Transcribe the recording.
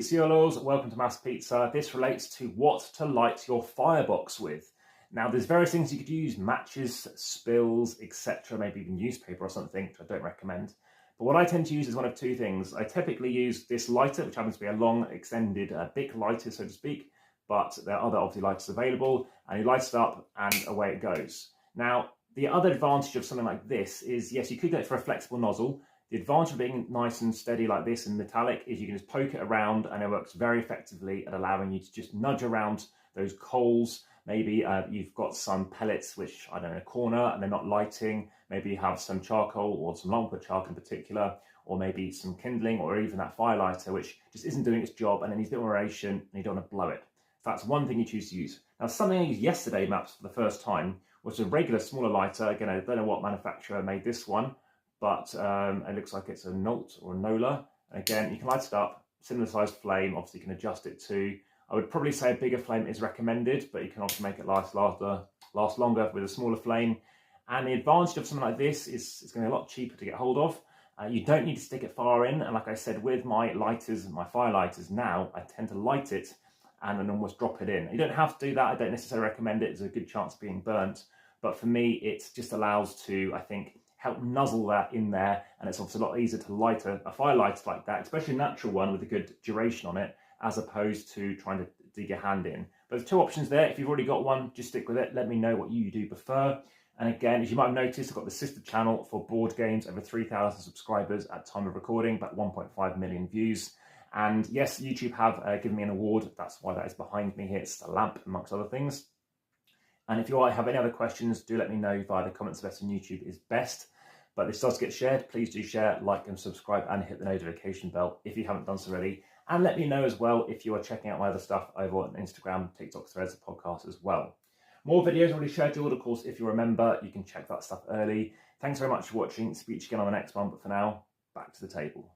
Pizzaiolos, welcome to AmassPizza. This relates to what to light your firebox with. Now, there's various things you could use, matches, spills, etc., maybe even newspaper or something, which I don't recommend. But what I tend to use is one of two things. I typically use this lighter, which happens to be a long, extended Bic lighter, so to speak, but there are other obviously lighters available, and you light it up and away it goes. Now, the other advantage of something like this is, yes, you could go for a flexible nozzle. The advantage of being nice and steady like this and metallic is you can just poke it around and it works very effectively at allowing you to just nudge around those coals. Maybe you've got some pellets which, I don't know, in a corner and they're not lighting. Maybe you have some charcoal or some long wood charcoal in particular, or maybe some kindling or even that fire lighter which just isn't doing its job and it needs a bit more aeration and you don't want to blow it. So that's one thing you choose to use. Now, something I used yesterday, perhaps for the first time, was a regular smaller lighter. Again, I don't know what manufacturer made this one, but it looks like it's a Nolt or a Nola. And again, you can light it up, similar sized flame, obviously you can adjust it to. I would probably say a bigger flame is recommended, but you can also make it last longer with a smaller flame. And the advantage of something like this is it's going to be a lot cheaper to get hold of. You don't need to stick it far in. And like I said, with my lighters, my fire lighters now, I tend to light it and then almost drop it in. You don't have to do that. I don't necessarily recommend it. There's a good chance of being burnt. But for me, it just allows to, I think, help nuzzle that in there. And it's obviously a lot easier to light a fire lighter like that, especially a natural one with a good duration on it, as opposed to trying to dig your hand in. But there's two options there. If you've already got one, just stick with it. Let me know what you do prefer. And again, as you might have noticed, I've got the sister channel for board games, over 3,000 subscribers at time of recording, about 1.5 million views. And yes, YouTube have given me an award. That's why that is behind me here. It's a lamp, amongst other things. And if you have any other questions, do let me know via the comments section. YouTube is best. But this does get shared. Please do share, like and subscribe and hit the notification bell if you haven't done so already. And let me know as well if you are checking out my other stuff over on Instagram, TikTok, Threads, podcast as well. More videos already scheduled, of course. If you remember, you can check that stuff early. Thanks very much for watching. Speak to you again on the next one. But for now, back to the table.